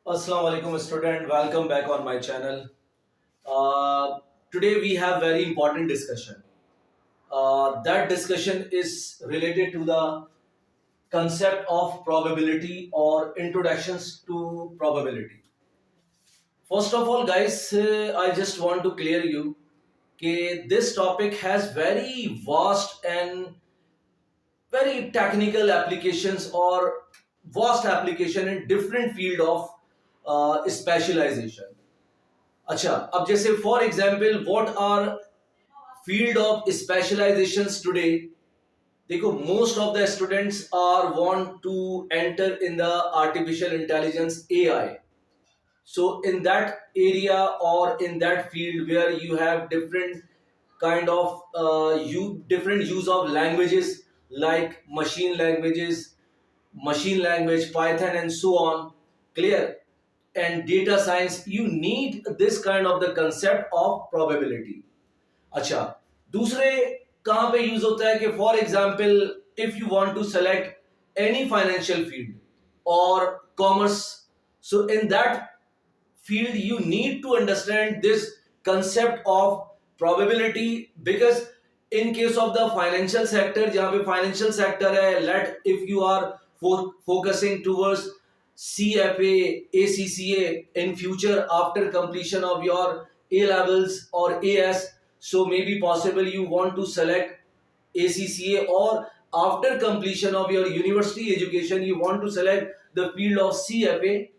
Assalamu alaikum student, welcome back on my channel. Today we have very important discussion. That discussion is related to the concept of probability or introductions to probability. First of all guys, I just want to clear you that this topic has very vast and very technical applications or vast application in different field of specialization. अच्छा, अब जैसे for example what are field of specializations today. देखो, most of the students are want to enter in the artificial intelligence AI. So in that area or in that field where you have different kind of different use of languages like machine language, Python and so on, clear, and data science, you need this kind of the concept of probability. अच्छा, दूसरे कहाँ पे use होता है कि for example if you want to select any financial field और commerce, so in that field you need to understand this concept of probability, because in case of the financial sector, जहाँ पे financial sector है, let if you are focusing towards CFA, ACCA in future after completion of your A levels or AS, so maybe possible you want to select ACCA, or after completion of your university education you want to select the field of CFA.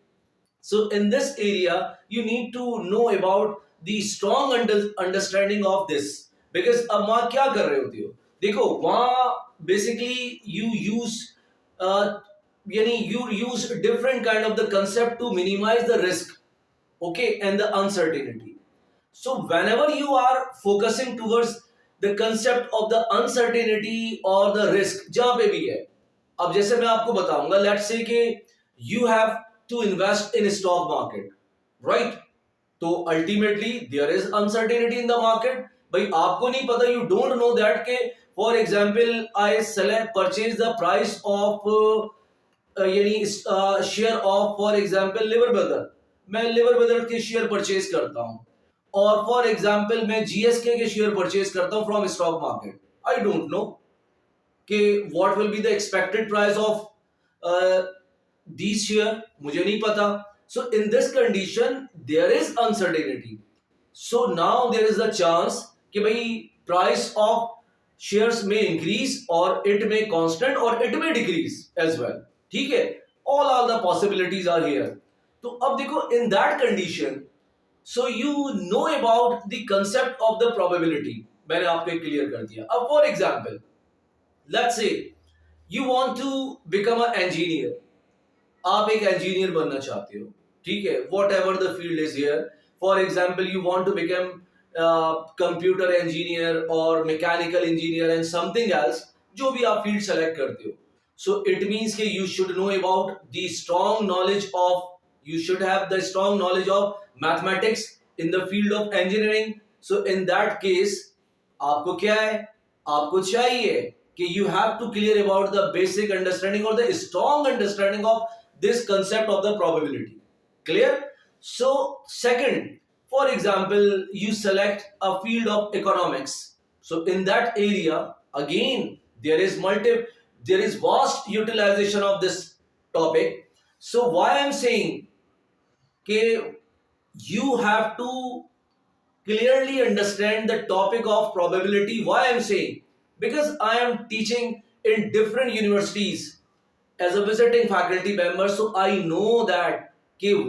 So in this area, you need to know about the strong understanding of this, because अब वहाँ क्या कर रहे होते हो? देखो, वहाँ basically you use different kind of the concept to minimize the risk, okay, and the uncertainty. So whenever you are focusing towards the concept of the uncertainty or the risk, जहाँ पे भी है, अब जैसे मैं आपको बताऊंगा, let's say कि you have to invest in stock market, right? तो ultimately there is uncertainty in the market. भाई आपको नहीं पता, you don't know that के for example I select purchase the price of यानी share of for example liver brother, मैं liver brother के share purchase करता हूं, और फॉर एग्जाम्पल मैं जीएसके के शेयर परचेज करता हूं from stock market. I don't know कि what will be the expected price of these share, मुझे नहीं पता. So in this condition there is uncertainty. So now there is a chance कि भाई price of shares may increase or it may constant or it may decrease as well. ठीक है, all the possibilities are here. तो अब देखो, in that condition, so you know about the concept of the probability. मैंने आपको clear कर दिया. अब for example, let's say you want to become an engineer. आप एक इंजीनियर बनना चाहते हो, ठीक है, whatever the field is here. For example you want to become computer engineer और mechanical engineer and something else, जो भी आप फील्ड सेलेक्ट करते हो. सो इट मीन्स कि you should know about the strong knowledge of, you should have the strong knowledge of mathematics in the field of engineering. So in that case, आपको क्या है, आपको चाहिए कि you have to clear about the basic understanding or the strong understanding of this concept of the probability. Clear? So second, for example, you select a field of economics. So in that area, again, there is vast utilization of this topic. So why I'm saying कि you have to clearly understand the topic of probability. Why I'm saying? Because I am teaching in different universities as a visiting faculty member, so I know that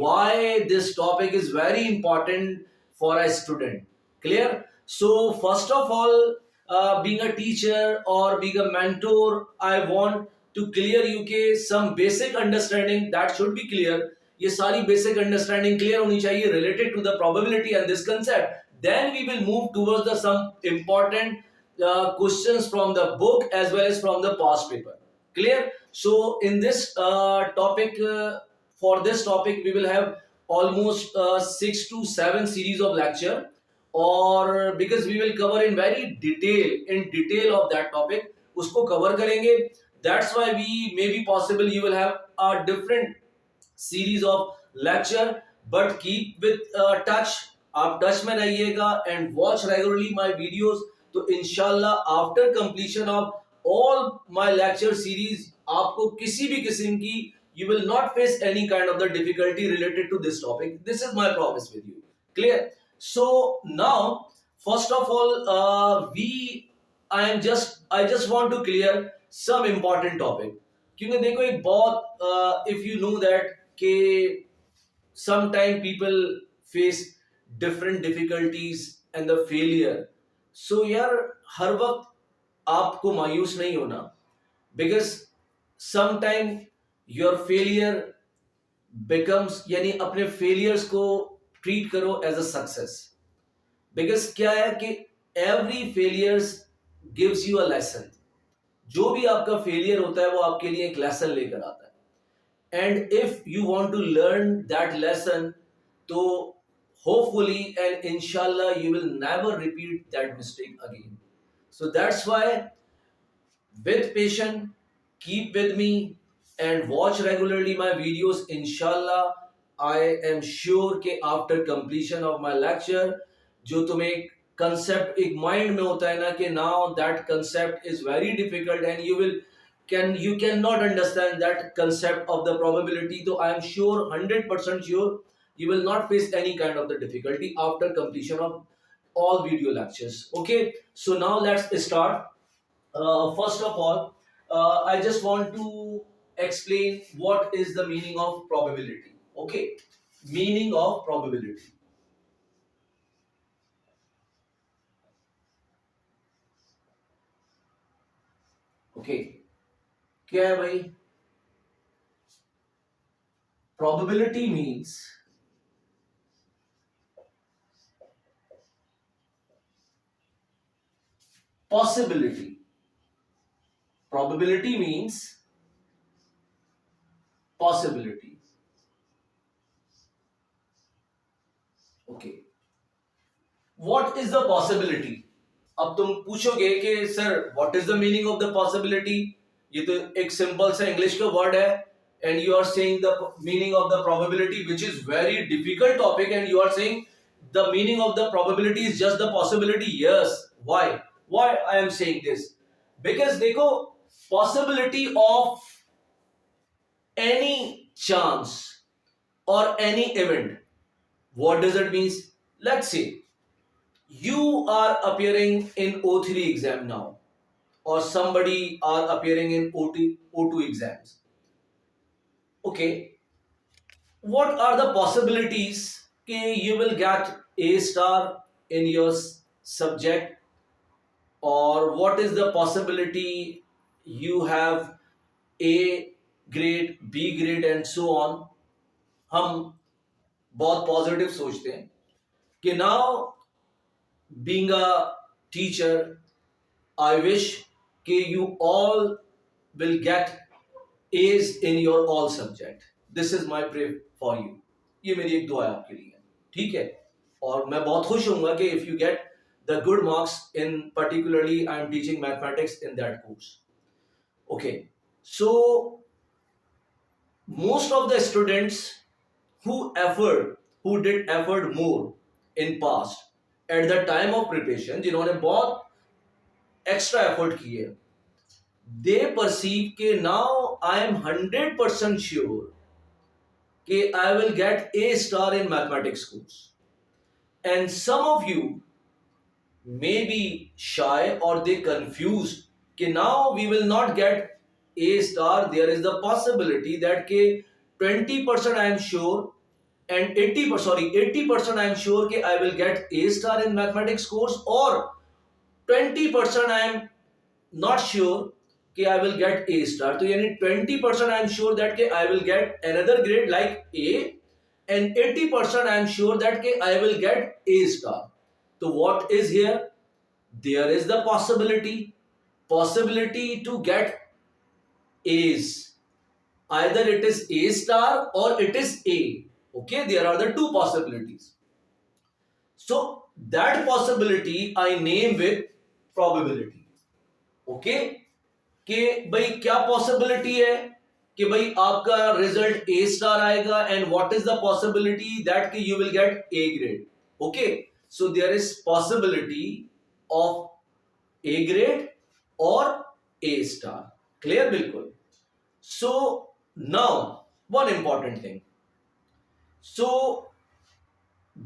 why this topic is very important for a student. Clear? So first of all, being a teacher or being a mentor, I want to clear you के some basic understanding that should be clear. ये सारी basic understanding clear होनी चाहिए related to the probability and this concept. Then we will move towards the some important questions from the book as well as from the past paper. Clear? So in this topic, for this topic we will have almost 6 to 7 series of lecture, or because we will cover in very detail of that topic, उसको cover करेंगे. That's why we may be possible you will have a different series of lecture, but keep with touch. आप touch में रहिएगा and watch regularly my videos. तो इंशाल्लाह after completion of all my lecture series आपको किसी भी किस्म की you will not face any kind of the difficulty related to this topic. This is my promise with you. Clear? So now, first of all, I just want to clear some important topic. क्योंकि देखो एक बहुत if you know that कि sometimes people face different difficulties and the failure. So यार हर वक्त आपको मायूस नहीं होना, because sometime your failure becomes, यानी अपने failures को treat करो as a success. Because क्या है कि every failures gives you a lesson. जो भी आपका failure होता है वो आपके लिए एक lesson लेकर आता है. And if you want to learn that lesson, तो hopefully and inshallah you will never repeat that mistake again. So that's why, with patience, keep with me and watch regularly my videos. Inshallah, I am sure कि after completion of my lecture, जो तुम्हें एक concept एक mind में होता है ना कि now that concept is very difficult and you cannot understand that concept of the probability. So I am sure 100% sure you will not face any kind of the difficulty after completion of all video lectures. Okay, so now let's start. First of all, I just want to explain what is the meaning of probability. Okay, meaning of probability. Okay, क्या है भाई? Probability means possibility. Probability means possibility. Okay. What is the possibility? अब तुम पूछोगे कि sir what is the meaning of the possibility, ये तो एक सिंपल सा इंग्लिश का वर्ड है, and you are saying the meaning of the probability which is very difficult topic, and you are saying the meaning of the probability is just the possibility. Yes, why I am saying this? Because देखो, possibility of any chance or any event, what does it mean? Let's say you are appearing in O3 exam now, or somebody are appearing in O2 exams. Okay, what are the possibilities you will get A star in your subject, or what is the possibility you have A grade, B grade and so on? हम बहुत positive सोचते हैं कि now being a teacher I wish कि you all will get A's in your all subject. This is my prayer for you. ये मेरी एक दुआ है आपके लिए, ठीक है? और मैं बहुत खुश होऊंगा कि if you get the good marks in, particularly I am teaching mathematics in that course. Okay, so most of the students who did effort more in past at the time of preparation, जिन्होंने बहुत extra effort किए, they perceive कि now I am 100% sure कि I will get A star in mathematics course. And some of you may be shy or they confused कि now we will not get A star. There is the possibility that के 20% I am sure and 80% I am sure कि I will get A star in mathematics course, or 20% I am not sure कि I will get A star. तो यानी 20% I am sure that कि I will get another grade like A, and 80% I am sure that कि I will get A star. So what is here? There is the possibility to get A's. Either it is A star or it is A. Okay, there are the two possibilities. So that possibility I name with probability. Okay, कि भाई क्या possibility है? कि भाई आपका result A star आएगा and what is the possibility that कि you will get A grade. Okay, so there is possibility of A grade और ए स्टार. क्लियर? बिल्कुल. So now one important thing. So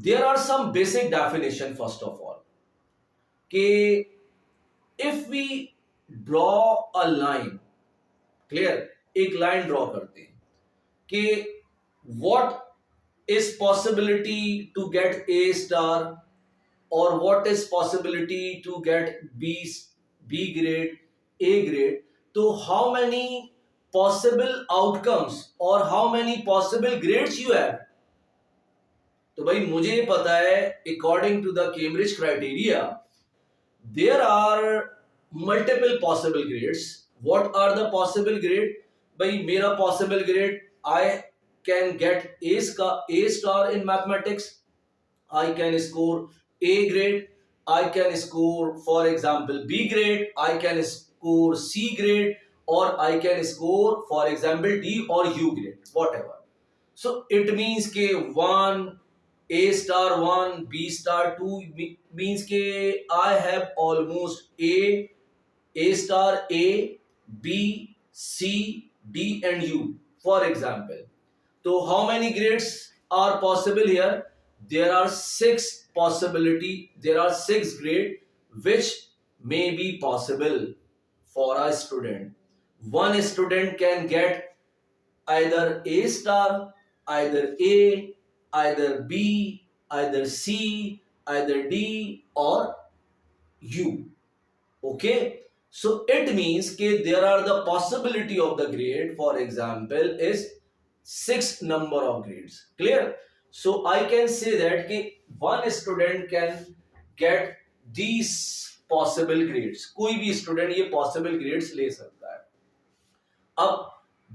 there are some basic definition first of all कि if we draw a line, clear, एक line draw करते हैं कि what is possibility to get A star or what is possibility to get B grade, A grade. तो how many possible outcomes or how many possible grades you have. तो भाई मुझे पता है according to the Cambridge criteria there are multiple possible grades. What are the possible grade? भाई मेरा possible grade, I can get A star in mathematics, I can score A grade, I can score for example B grade, I can score C grade, और I can score for example D और U grade, whatever. So it means के one A star 1 B star 2 means के I have almost A star A B C D and U for example. So how many grades are possible here? There are there are six grades which may be possible for a student. One student can get either A star, either A, either B, either C, either D or U. Okay, so it means that there are the possibility of the grade, for example, is 6 number of grades. Clear? So I can say that कि one student can get these possible grades. कोई भी student ये possible grades ले सकता है. अब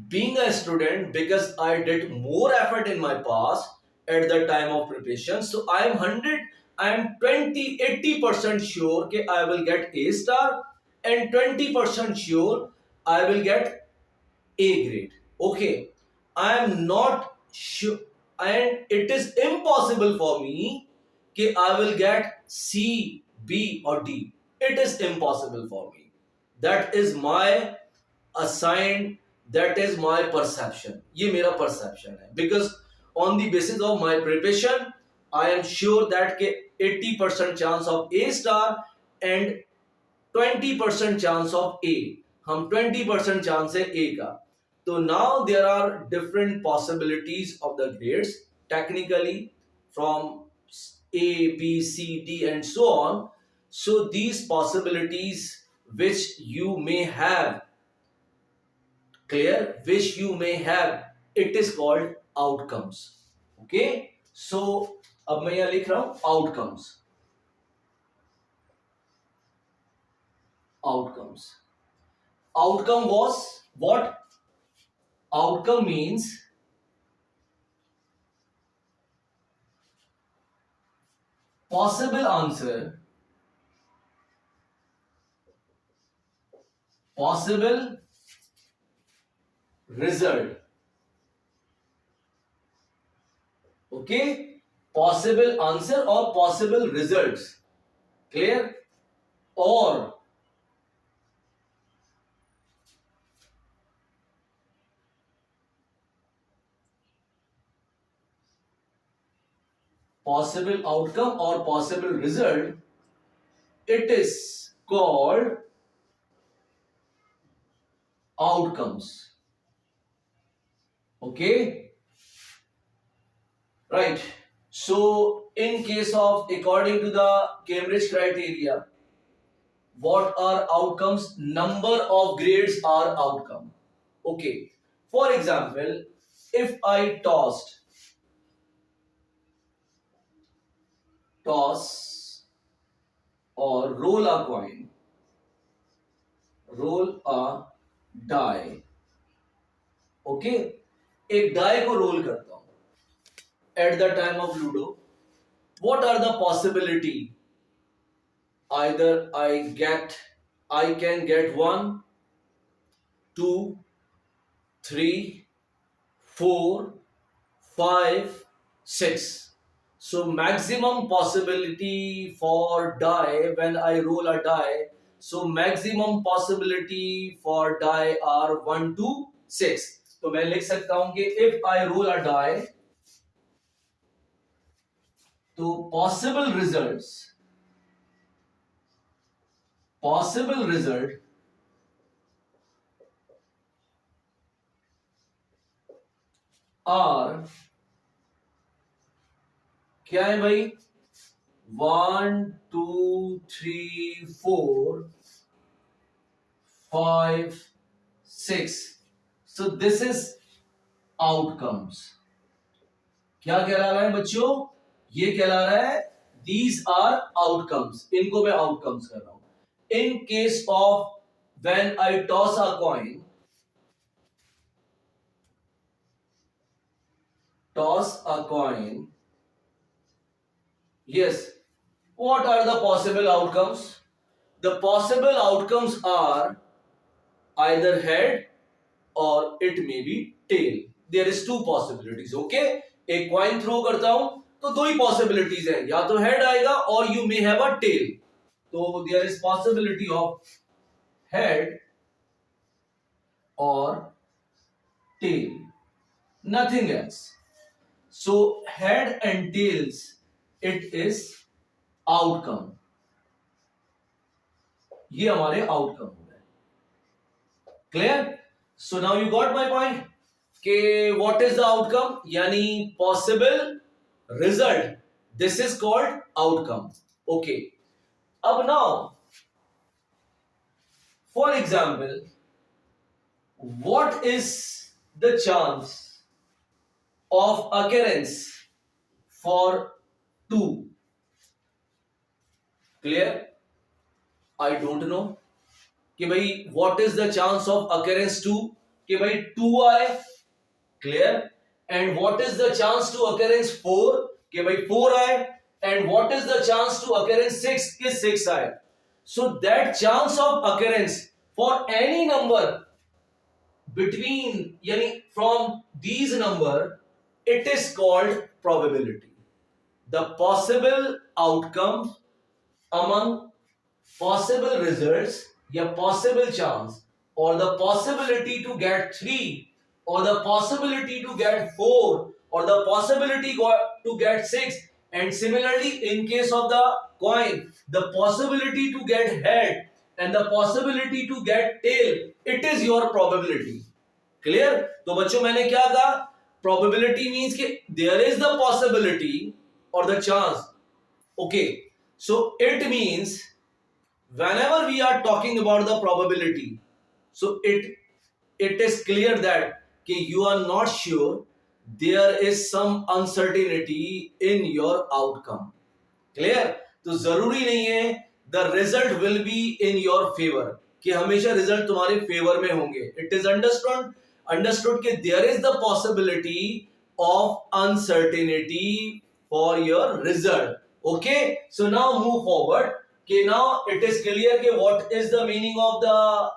being a student, because I did more effort in my past at the time of preparation, so I am 80% sure that I will get A star and 20% sure I will get A grade. Okay, I am not sure and it is impossible for me that I will get C, B or D. It is impossible for me. That is my assigned, that is my perception. ये मेरा perception है because on the basis of my preparation I am sure that के 80% chance of A star and 20% chance of A. हम 20% chance है A का. तो now there are different possibilities of the grades technically from A, B, C, D and so on. So these possibilities which you may have, clear, which you may have, it is called outcomes. Okay, so अब मैं यहां लिख रहा हूं outcomes. Outcome was what? Outcome means possible answer, possible result. Okay, possible answer or possible results. Clear? Or possible outcome or possible result, it is called outcomes. Okay, right. So in case of, according to the Cambridge criteria, what are outcomes? Number of grades are outcome. Okay, for example, if I toss or roll a coin, roll a die. Okay, एक die को roll करता हूं at the time of Ludo. What are the possibility? Either I can get 1, 2, 3, 4, 5, 6. So maximum possibility for die when I roll a die. So maximum possibility for die are 1 to 6. तो मैं लिख सकता हूं कि if I roll a die, तो possible result are क्या है भाई? 1, 2, 3, 4, 5, 6. So this is outcomes. क्या कहला रहा है बच्चों? ये कहला रहा है these are outcomes. इनको मैं outcomes कर रहा हूं. In case of when I toss a coin, yes, what are the possible outcomes? The possible outcomes are either head or it may be tail. There is two possibilities. Okay, एक coin throw करता हूं तो दो ही possibilities हैं, या तो head आएगा और you may have a tail. तो there is possibility of head or tail, nothing else. So head and tails, it is outcome. ये हमारे outcome हो गए. Clear? So now you got my point. कि what is the outcome? यानी possible result. This is called outcome. Okay. अब now, for example, what is the chance of occurrence for 2? Clear? I don't know. कि भाई what is the chance of occurrence 2? कि भाई 2 आए. Clear? And what is the chance to occurrence 4? कि भाई 4 आए. And what is the chance to occurrence 6? कि 6 आए. So that chance of occurrence for any number between, yani from these number, it is called probability. The possible outcome among possible results, या possible chance, or the possibility to get 3, or the possibility to get 4, or the possibility to get 6, and similarly in case of the coin, the possibility to get head and the possibility to get tail, it is your probability. Clear? तो बच्चों मैंने क्या कहा? Probability means कि there is the possibility or the chance. Okay, so it means whenever we are talking about the probability, so it is clear that you are not sure, there is some uncertainty in your outcome. Clear? तो जरूरी नहीं है the result will be in your favor, कि हमेशा result तुम्हारे favour में होंगे. It is understood कि there is the possibility of uncertainty for your result. Okay, so now move forward. Okay, now it is clear कि what is the meaning of the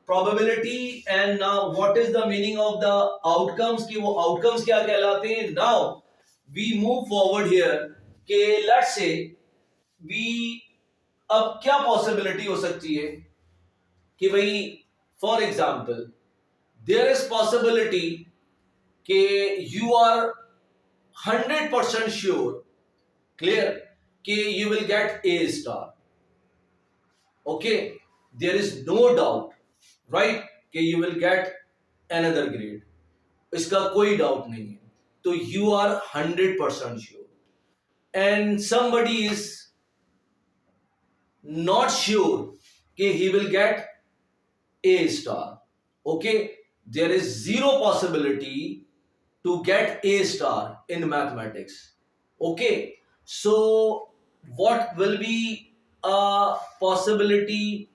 probability and now what is the meaning of the outcomes, कि वो outcomes क्या कहलाते हैं. Now we move forward here कि let's say we, अब क्या possibility हो सकती है कि भाई for example there is possibility कि you are 100% sure, clear, कि you will get A star. Okay, there is no doubt, right, कि you will get another grade. इसका कोई doubt नहीं है. तो you are 100% sure. And somebody is not sure कि he will get A star. Okay, there is zero possibility to get A star in mathematics. Okay, so what will be a possibility?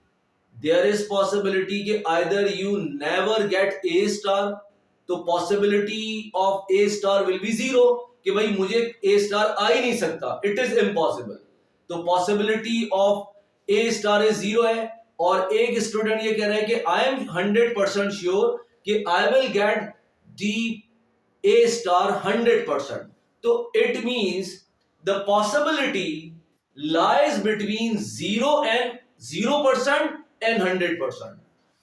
There is possibility कि either you never get A star, तो possibility of A star will be zero, कि भाई मुझे A star आ ही नहीं सकता, it is impossible. तो possibility of A star is zero है. और एक स्टूडेंट ये कह रहा है कि I am 100% sure कि I will get the A star 100%. तो it means the possibility lies between 0% and 100%.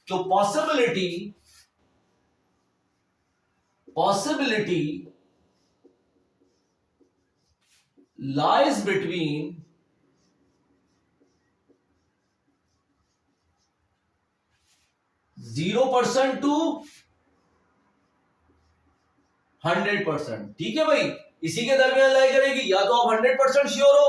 So possibility lies between 0% to 100%. ठीक है भाई, इसी के दरमियान लाई करेगी। या तो आप 100% श्योर हो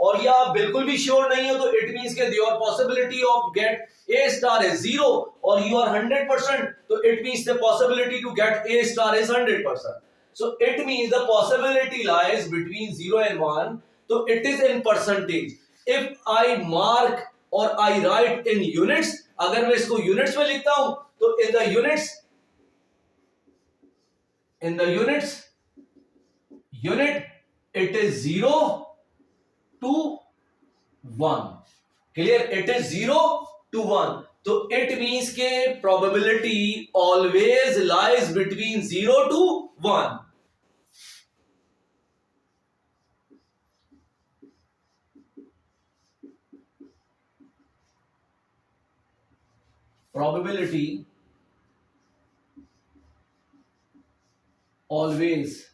और या आप बिल्कुल भी श्योर नहीं हो, तो इट मींस के your possibility of get A star is 0 और यू आर 100%, तो it means the possibility to get A star is 100%. So it means the possibility lies between 0 and 1. So it is in percentage. If I mark or I write in units, अगर मैं इसको units में लिखता हूं, तो in the unit it is 0 to 1. Clear? It is 0 to 1. तो it means के probability always lies between 0 to 1. Probability always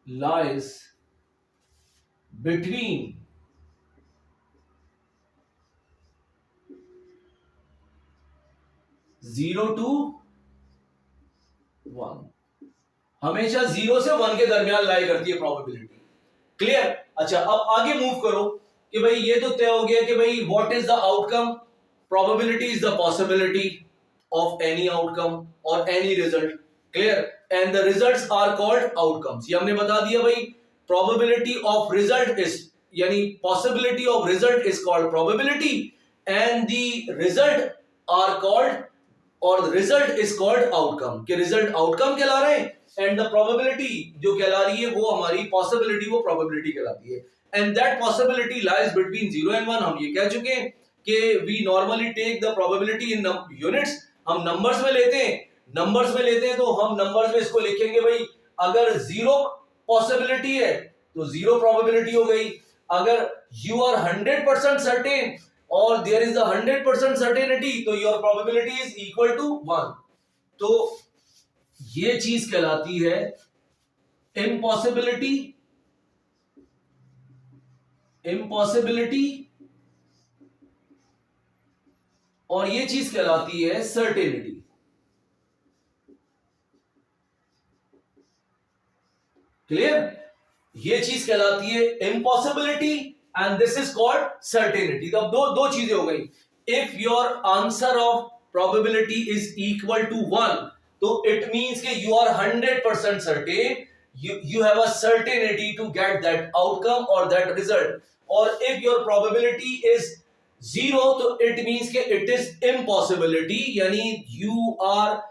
lies between 0 to 1. हमेशा 0 से 1 के दरमियान लाई करती है प्रोबेबिलिटी. क्लियर? अच्छा, अब आगे मूव करो कि भाई ये तो तय हो गया कि भाई what is the outcome. Probability is the possibility of any outcome or any result. Clear? And the results are called outcomes. ये हमने बता दिया भाई. Probability of result is, यानी possibility of result is called probability, and the result are called, or the result is called outcome. कि result outcome कहला रहे हैं, and the probability जो कहला रही है वो हमारी possibility, वो probability कहलाती है. And that possibility lies between 0 and 1. हम ये कह चुके हैं कि we normally take the probability in units. हम numbers में लेते हैं, तो हम numbers में इसको लिखेंगे भाई. अगर 0 possibility है तो 0 probability हो गई. अगर you are 100% certain or there is a 100% certainty, तो your probability is equal to 1. तो ये चीज कहलाती है impossibility और ये चीज कहलाती है सर्टेनिटी. क्लियर? ये चीज कहलाती है impossibility and this is called certainty. अब दो चीजें हो गई. If your answer of probability is equal to 1, तो इट मींस कि you are 100% certain, you have a certainty to get that outcome or that result. Or if your probability is 0, तो it means कि it is impossibility, यानी you are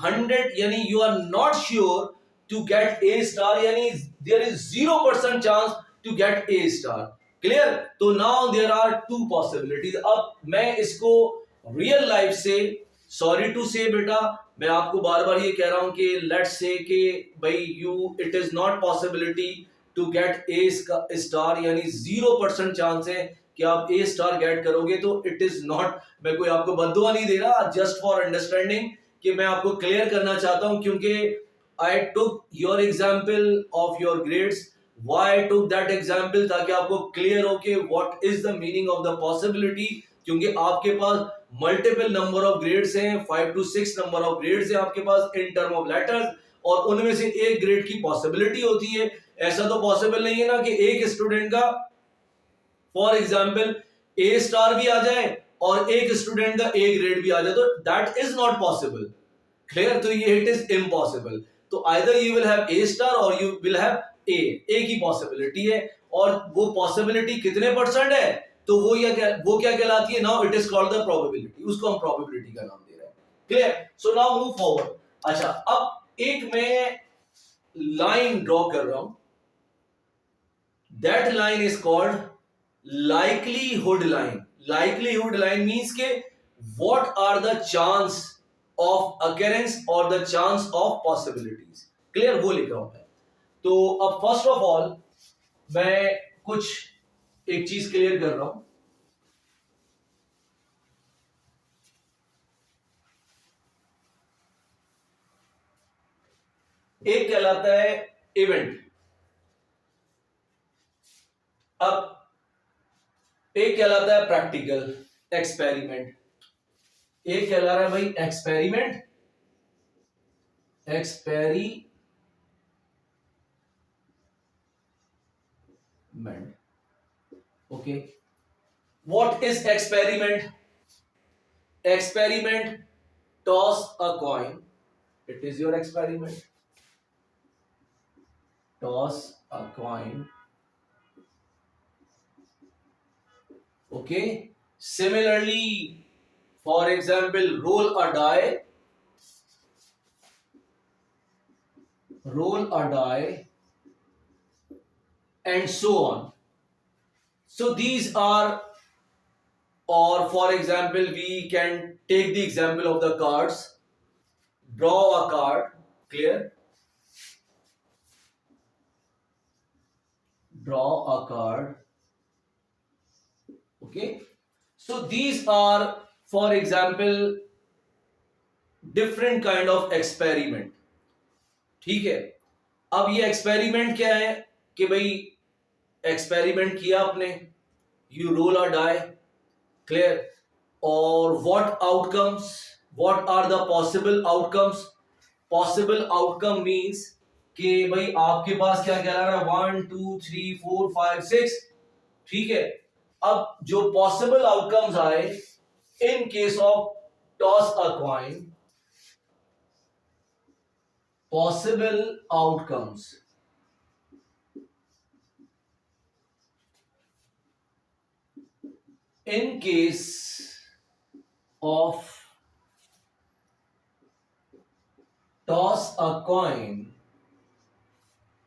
100, यानी you are not sure to get A star, यानी there is 0% chance to get A star. Clear? तो now there are two possibilities. अब मैं इसको real life से, sorry to say बेटा, मैं आपको बार बार ये कह रहा हूं कि लेट्स से कि भाई it is not possibility to get A star, यानी 0% चांस है कि आप ए स्टार गेट करोगे. तो इट इज नॉट, मैं कोई आपको बद्दुआ नहीं दे रहा, जस्ट फॉर अंडरस्टैंडिंग कि मैं आपको क्लियर करना चाहता हूं. क्योंकि I took your example of your grades. Why I took that example? ताकि आपको क्लियर हो कि what is the meaning of the possibility. क्योंकि आपके पास मल्टीपल नंबर ऑफ ग्रेड्स हैं, 5 to 6 नंबर ऑफ ग्रेड्स हैं आपके पास इन टर्म ऑफ लेटर्स, और उनमें से एक ग्रेड की पॉसिबिलिटी होती है. ऐसा तो पॉसिबल नहीं है ना कि एक स्टूडेंट का फॉर एग्जांपल ए स्टार भी आ जाए और एक स्टूडेंट का ए ग्रेड भी आ जाए, तो that is not possible. Clear? तो ये इट इज इम्पॉसिबल. तो either you will have a star और यू विल हैव ए की पॉसिबिलिटी है. और वो पॉसिबिलिटी कितने परसेंट है, तो वो क्या कहलाती है? Now it is called the probability. उसको हम प्रोबेबिलिटी का नाम दे रहे हैं. Clear? So now move forward. अच्छा, अब एक मैं लाइन ड्रॉ कर रहा हूं. That line is called likelihood line. Likelihood line means के what are the chance of occurrence और the chance of possibilities. Clear, वो लिख रहा हूं मैं। तो अब फर्स्ट ऑफ ऑल मैं कुछ एक चीज क्लियर कर रहा हूं। एक कहलाता है इवेंट, अब एक कहलाता है प्रैक्टिकल, एक्सपेरिमेंट। एक कहला रहा है भाई experiment, experiment. Okay, what is experiment? Experiment, toss a coin. It is your experiment. Toss a coin. Okay. Similarly, for example, roll a die. Roll a die, and so on. So these are, or for example, we can take the example of the cards. Draw a card. Clear? Draw a card. Okay. So these are, for example, different kind of experiment. ठीक है, अब ये experiment क्या है कि भाई experiment किया आपने, you roll a die. Clear? और what outcomes, what are the possible outcomes? Possible outcome means कि भाई आपके पास क्या कह रहा है, 1 2 3 4 5 6। ठीक है, अब जो पॉसिबल आउटकम्स आए इन case of toss a coin, possible outcomes in case of toss a coin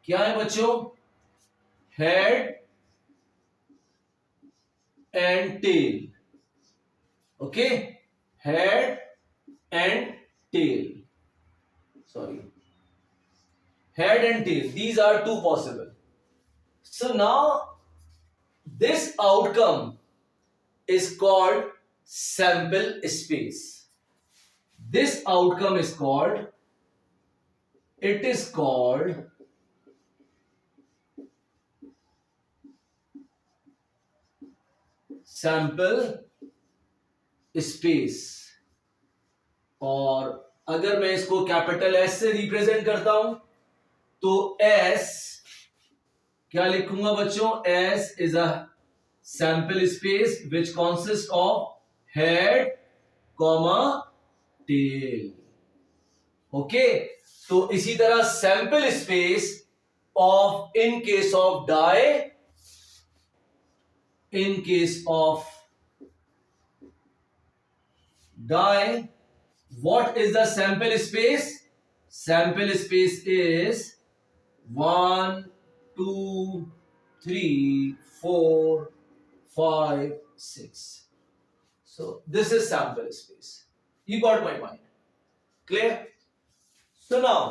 क्या है बच्चों? Head and tail. Okay, head and tail, sorry, head and tail, these are two possible. So now this outcome is called sample space. This outcome is called, it is called sample space। और अगर मैं इसको capital S से represent करता हूं तो S क्या लिखूंगा बच्चों? S is a sample space which consist of head comma tail. Okay, तो इसी तरह sample space of, in case of die, in case of die, what is the sample space? Sample space is 1 2 3 4 5 6। So this is sample space. You got my point? Clear? So now,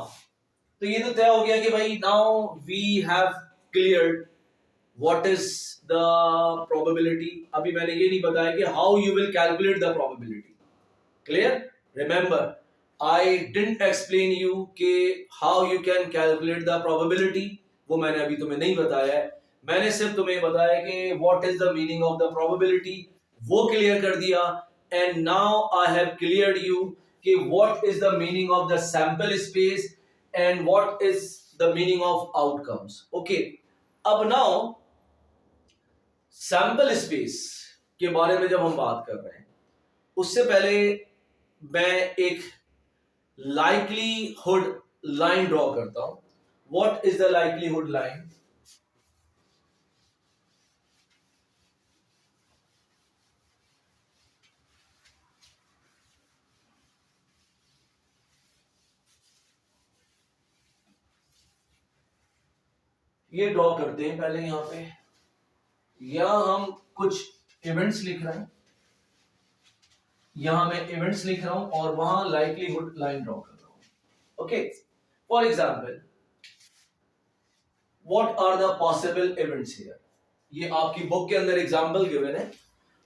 तो ये तो तय हो गया कि भाई now we have cleared what is the probability। अभी मैंने ये नहीं बताया कि how you will calculate the probability। Clear? Remember, I didn't explain you कि how you can calculate the probability, वो मैंने अभी तुम्हें नहीं बताया है। मैंने सिर्फ तुम्हें बताया कि what is the meaning of the probability, वो क्लियर कर दिया। And now I have cleared you कि what is the meaning of the sample space and what is the meaning of outcomes। Okay, अब now sample space के बारे में जब हम बात कर रहे हैं, उससे पहले मैं एक लाइक्लीहुड लाइन ड्रॉ करता हूं। What is the likelihood line? ये ड्रॉ करते हैं पहले यहां पे, या हम कुछ इवेंट्स लिख रहे हैं। यहां मैं इवेंट्स लिख रहा हूं और वहां लाइक्लीहुड लाइन ड्रॉ कर रहा हूं। Okay, for example what are the possible events here. ये आपकी बुक के अंदर एग्जांपल गिवन है,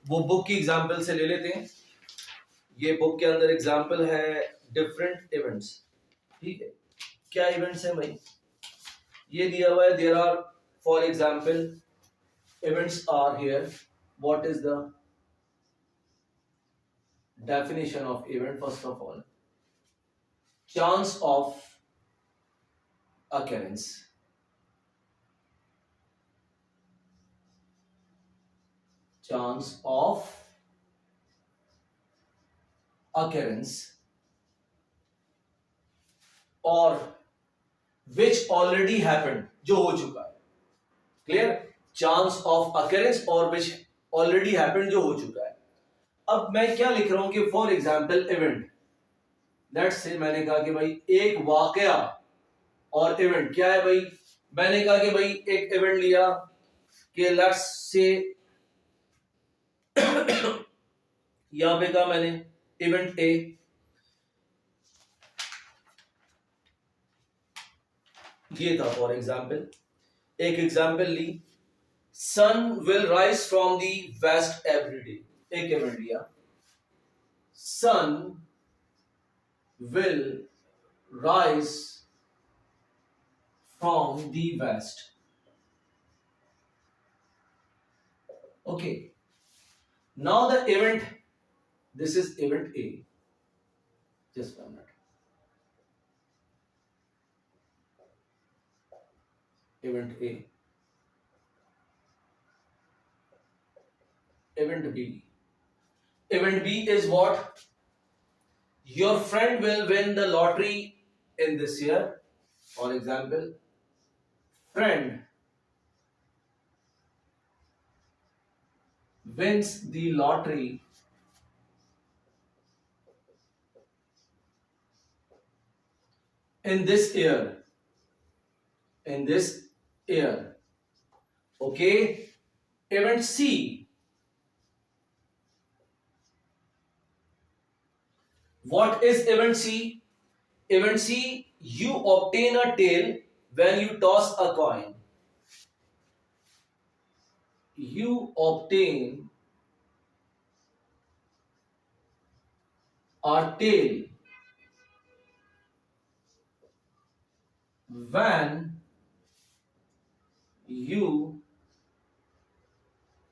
वो बुक की एग्जांपल से ले लेते हैं। ये बुक के अंदर एग्जांपल है डिफरेंट इवेंट्स, ठीक है। क्या इवेंट्स है भाई, ये दिया हुआ है, there are for example events are here. What is the definition of event? First of all, chance of occurrence, chance of occurrence or which already happened, जो हो चुका है। क्लियर, चांस ऑफ अकरेंस और which already happened, जो हो चुका है। अब मैं क्या लिख रहा हूं कि for example event, let's say मैंने कहा कि भाई एक वाकया और इवेंट क्या है भाई, मैंने कहा कि भाई एक इवेंट लिया कि लेट्स से यहां पे कहा मैंने इवेंट ए, ये था फॉर एग्जाम्पल, एक एग्जाम्पल ली, sun will rise from the west every day. एक इवेंट लिया, sun will rise from the west. Okay, now the event, this is event A, just one minute, event A, event B. Event B is what? Your friend will win the lottery in this year. For example, friend wins the lottery in this year. In this year. Okay. Event C. What is event C? Event C, you obtain a tail when you toss a coin. You obtain a tail when you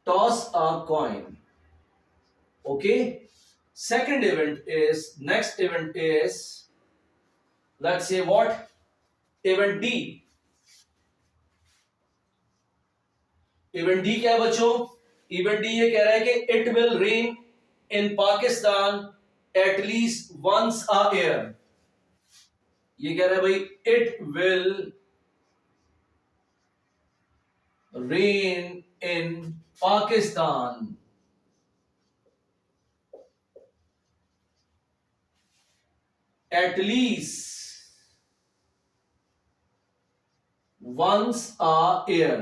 toss a coin. Okay. Second event is, next event is, let's say what? Event D. Event D क्या है बच्चों? Event D ये कह रहा है कि it will rain in Pakistan at least once a year. ये कह रहा है भाई it will rain in Pakistan at least once a year.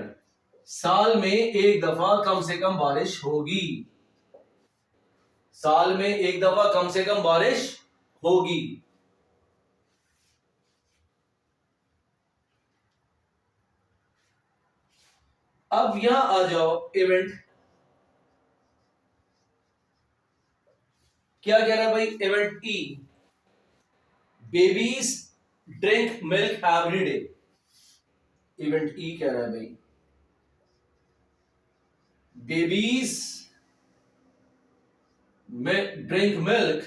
साल में एक दफा कम से कम बारिश होगी। साल में एक दफा कम से कम बारिश होगी। अब यहां आ जाओ, इवेंट क्या कह रहा है भाई? Event E, babies drink milk every day. Event E कह रहा है भाई babies drink milk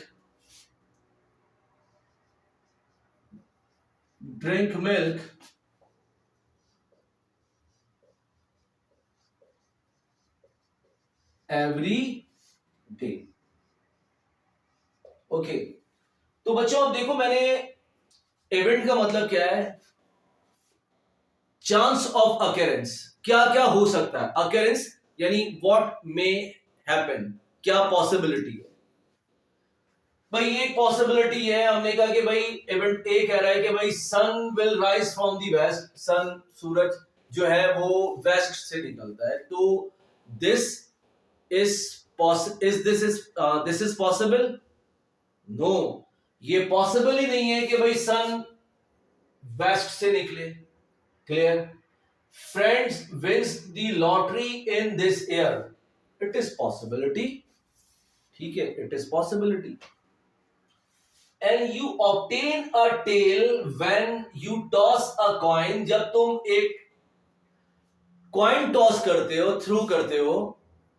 every day. Okay, तो बच्चों अब देखो, मैंने इवेंट का मतलब क्या है? चांस ऑफ अकेरेंस, क्या क्या हो सकता है। अकेरेंस यानी व्हाट मे हैपन, क्या पॉसिबिलिटी है। भाई एक पॉसिबिलिटी है, हमने कहा कि भाई इवेंट ए कह रहा है कि भाई sun will rise from the west, sun सूरज जो है वो वेस्ट से निकलता है, तो दिस इज पॉसिबल। नो, ये पॉसिबल ही नहीं है कि भाई सन वेस्ट से निकले। Clear? Friends wins the lottery in this year, it is possibility. ठीक है, it is possibility. And you obtain a tail when you toss a coin, जब तुम एक कॉइन टॉस करते हो, थ्रू करते हो,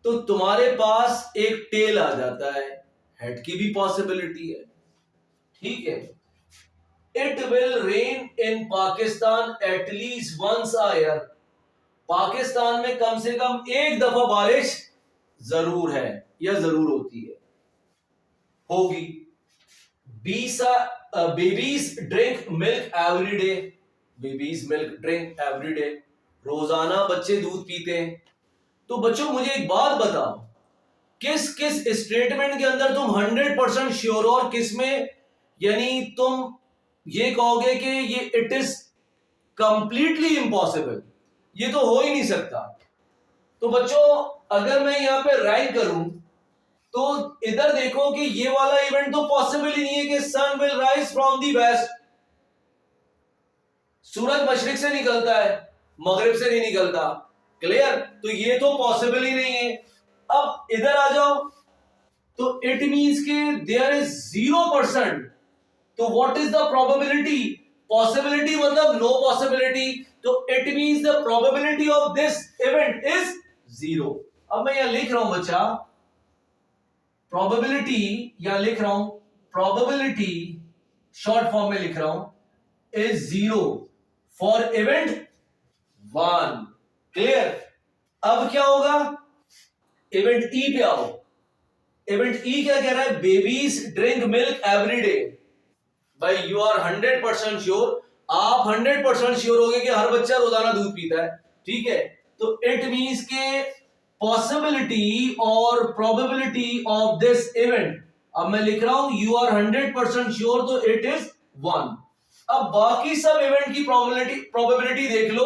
तो तुम्हारे पास एक टेल आ जाता है। हेड की भी पॉसिबिलिटी है। ठीक है। It will rain in Pakistan at least once a year, Pakistan में कम से कम एक दफा बारिश जरूर है या जरूर होती है, होगी। Babies drink milk every day, babies milk drink every day, रोजाना बच्चे दूध पीते हैं। तो बच्चों मुझे एक बात बताओ, किस किस स्टेटमेंट के अंदर तुम 100% श्योर हो और किस में यानी तुम ये कहोगे कि ये इट इज कंप्लीटली इम्पॉसिबल, ये तो हो ही नहीं सकता। तो बच्चों अगर मैं यहां पे रैंक करूं तो इधर देखो कि ये वाला इवेंट तो पॉसिबल ही नहीं है कि sun will rise from the west, सूरज मशरिक से निकलता है, मगरिब से नहीं निकलता। क्लियर? तो ये तो पॉसिबल ही नहीं है। अब इधर आ जाओ, तो इट मींस के देयर इज 0%। तो what is the probability? Possibility मतलब नो पॉसिबिलिटी, तो it means the probability of this event is 0। अब मैं यहां लिख रहा हूं बच्चा, प्रोबेबिलिटी, या लिख रहा हूं प्रोबेबिलिटी, शॉर्ट फॉर्म में लिख रहा हूं, इज 0 फॉर इवेंट 1। क्लियर? अब क्या होगा? इवेंट ई पे आओ। इवेंट ई क्या कह रहा है? Babies drink milk every day. भाई यू आर 100% श्योर, आप 100% श्योर होगे कि हर बच्चा रोजाना दूध पीता है। ठीक है, तो इट मींस के पॉसिबिलिटी और प्रोबेबिलिटी ऑफ दिस इवेंट, अब मैं लिख रहा हूं यू आर 100% श्योर, तो इट इज 1। अब बाकी सब इवेंट की प्रोबेबिलिटी देख लो,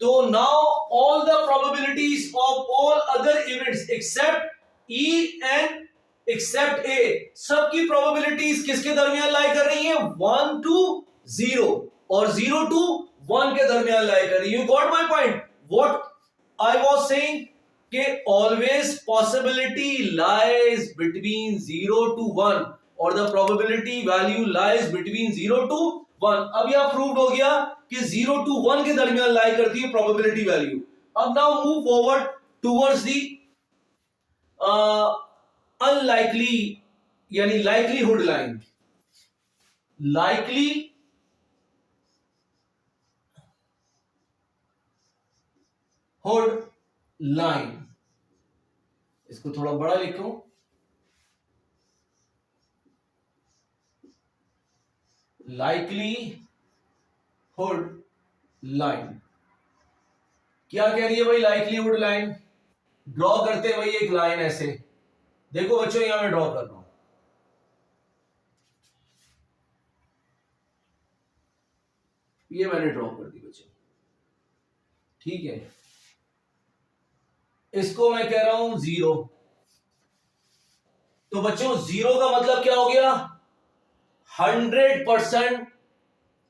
तो now all the probabilities of all other events except E and except A, सबकी प्रोबेबिलिटीज किसके दरमियान लाई कर रही है? 1 to 0 और 0 to 1 के दरमियान लाई कर रही है। You got my point? What I was saying कि always possibility lies between 0 to 1 और the probability value lies between 0 to 1। अब यह प्रूव्ड हो गया कि 0 to 1 के दरमियान लाई करती है प्रोबेबिलिटी वैल्यू। अब now move forward towards the unlikely यानी likelihood line. Likelihood line, इसको थोड़ा बड़ा लिखूं, लाइकली हुड लाइन। क्या कह रही है भाई लाइकलीहुड लाइन? ड्रॉ करते हैं भाई एक लाइन ऐसे, देखो बच्चों यहां मैं ड्रॉ कर रहा हूं, ये मैंने ड्रॉ कर दी बच्चों। ठीक है, इसको मैं कह रहा हूं 0। तो बच्चों 0 का मतलब क्या हो गया? 100%,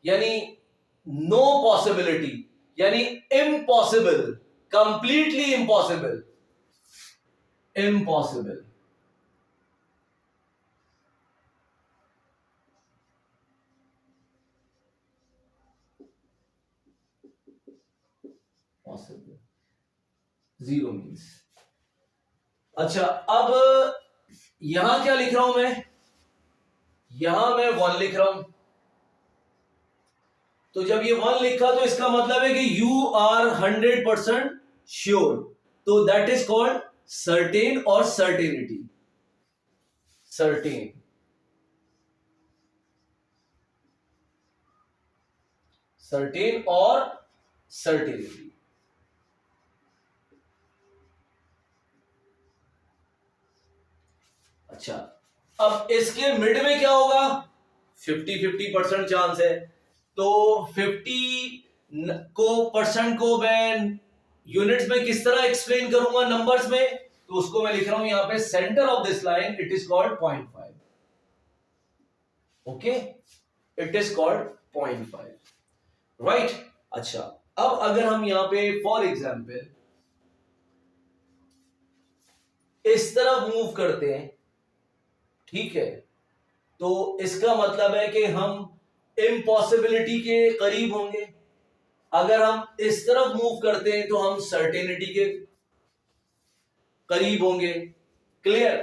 यानी नो पॉसिबिलिटी, यानी impossible, completely impossible, impossible. Possible 0 means. अच्छा, अब यहां क्या लिख रहा हूं मैं? यहां मैं 1 लिख रहा हूं। तो जब ये 1 लिखा तो इसका मतलब है कि यू आर 100% श्योर, तो दैट इज कॉल्ड सर्टेन और सर्टेनिटी। सर्टेन, सर्टेन और सर्टेनिटी। अच्छा, अब इसके मिड में क्या होगा? 50-50% चांस है, तो 50 को परसेंट को मैं यूनिट्स में किस तरह एक्सप्लेन करूंगा नंबर्स में? तो उसको मैं लिख रहा हूं यहां पे, centre of this line it is called 0.5। Okay, it is called 0.5, right. अच्छा, अब अगर हम यहां पे फॉर एग्जाम्पल इस तरफ मूव करते हैं, ठीक है, तो इसका मतलब है कि हम इम्पॉसिबिलिटी के करीब होंगे। अगर हम इस तरफ मूव करते हैं तो हम सर्टेनिटी के करीब होंगे। क्लियर।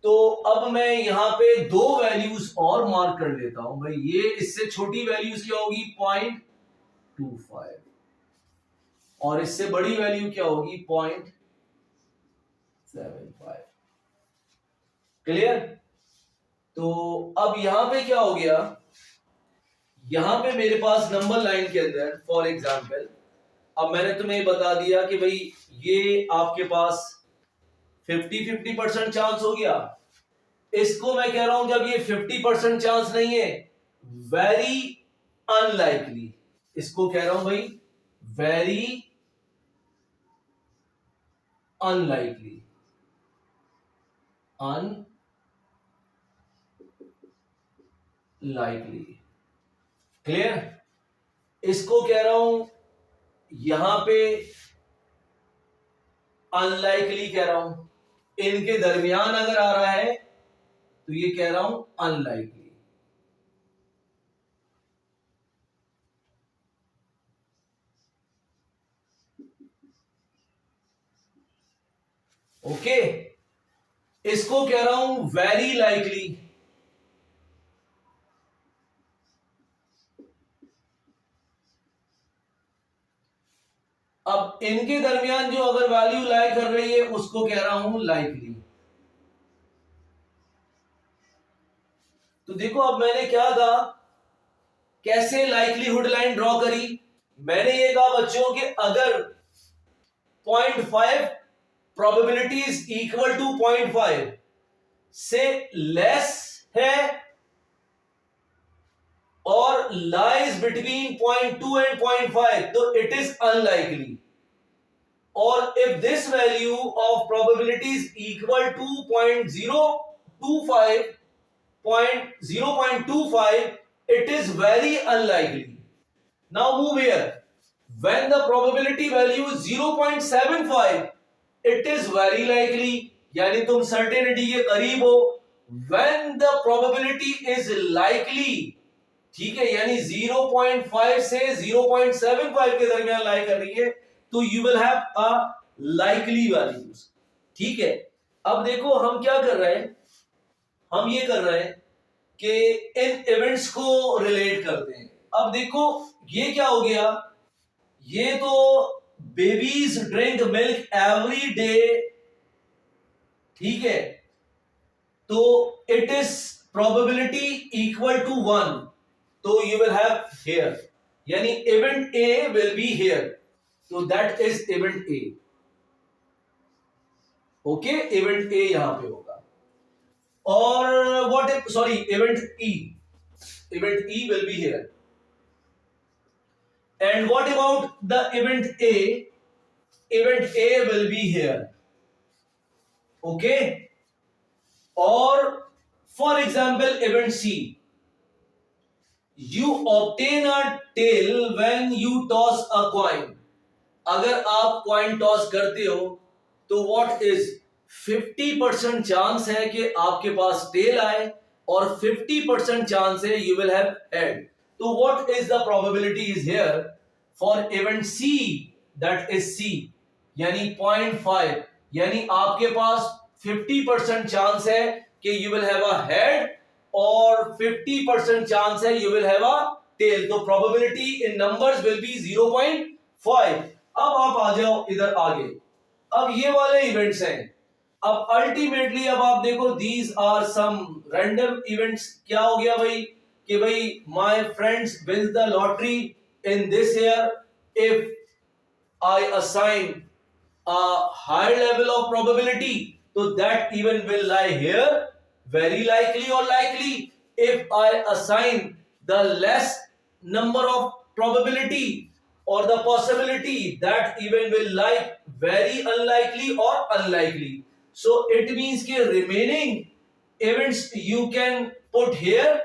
तो अब मैं यहां पे दो वैल्यूज और मार्क कर लेता हूं भाई। ये इससे छोटी वैल्यूज क्या होगी, 0.25, और इससे बड़ी वैल्यू क्या होगी, 0.75। क्लियर। तो अब यहां पे क्या हो गया, यहां पे मेरे पास नंबर लाइन के अंदर फॉर एग्जाम्पल, अब मैंने तुम्हें बता दिया कि भाई ये आपके पास 50-50% चांस हो गया। इसको मैं कह रहा हूं जब ये 50% चांस नहीं है, वेरी अनलाइकली, इसको कह रहा हूं भाई वेरी अनलाइकली, अनलाइकली। क्लियर। इसको कह रहा हूं यहां पे अनलाइकली कह रहा हूं, इनके दरमियान अगर आ रहा है तो ये कह रहा हूं अनलाइकली। ओके, इसको कह रहा हूं वेरी लाइकली। अब इनके दरमियान जो अगर वैल्यू लाई कर रही है उसको कह रहा हूं लाइकली। तो देखो अब मैंने क्या कहा, कैसे लाइकलीहुड लाइन ड्रॉ करी। मैंने ये कहा बच्चों कि अगर 0.5 प्रोबेबिलिटी इज इक्वल टू 0.5 से लेस है और लाइज बिटवीन 0.2 एंड 0.5 तो it is unlikely. or if this value of probability is equal to 0.025, 0.25, it is very unlikely. Now move here. When the probability value is 0.75, it is very likely, यानी तुम certainty के करीब हो। When the probability is likely, ठीक है, यानी 0.5 से 0.75 के दरमियान लाई कर रही है, तो you will have a likely values. ठीक है। अब देखो हम क्या कर रहे हैं, हम ये कर रहे हैं कि इन इवेंट्स को रिलेट करते हैं। अब देखो ये क्या हो गया, ये तो babies drink milk every day, ठीक है, तो it is probability equal to 1, तो यू विल हैव हियर, यानी event A will be here, तो that is event A. Okay, event A यहां पे होगा। और what if, sorry, event E, event E will be here. And what about the event A, event A will be here. Okay, और for example event C, you obtain a tail when you toss a coin। अगर आप coin toss करते हो तो what is 50% chance है कि आपके पास tell आए और 50% चांस है यू विल हैव हेड। तो what is the probability is here for event C, that is C, यानी 0.5, यानी आपके पास 50% चांस है कि you will have a head और 50% चांस है you will have a tail. तो probability in numbers will be 0.5। अब आप आ जाओ इधर आगे। अब ये वाले इवेंट्स हैं। अब अल्टीमेटली अब आप देखो, these are some random events. क्या हो गया भाई कि भाई my friends win the lottery in this year, if I assign a higher level of probability, so that even will lie here, very likely or likely. If I assign the less number of probability or the possibility, that even will lie very unlikely or unlikely. So it means कि remaining events you can put here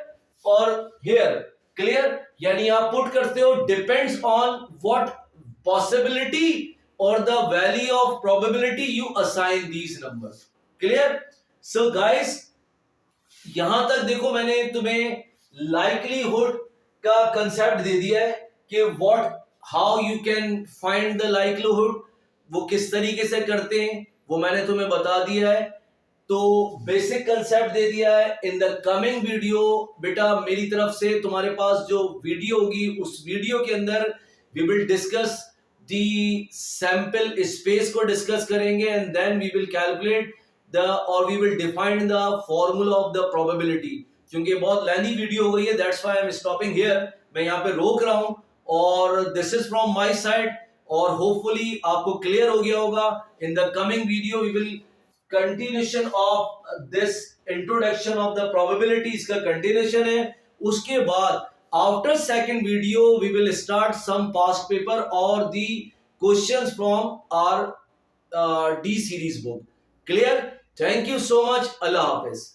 और here clear, यानी आप put करते हो depends on what possibility or the value of probability you assign these numbers. Clear? So guys, यहां तक देखो मैंने तुम्हें लाइकलीहुड का कंसेप्ट दे दिया है कि what how you can find the likelihood, वो किस तरीके से करते हैं वो मैंने तुम्हें बता दिया है। तो बेसिक कंसेप्ट दे दिया है। इन द कमिंग वीडियो बेटा मेरी तरफ से तुम्हारे पास जो वीडियो होगी उस वीडियो के अंदर we will discuss the sample space को डिस्कस करेंगे and then we will calculate the और we will define the formula of the probability. क्योंकि बहुत लेंथी वीडियो हो गई है, that's why I am stopping here, मैं यहाँ पे रोक रहा हूँ। और this is from my side और होपफुली आपको क्लियर हो गया होगा। In the coming video we will continuation of this introduction of the probability, इसका कंटिन्यूशन है। उसके बाद after second video we will start some past paper और the questions from our D series book. Clear? Thank you so much. अल्लाह हाफिज।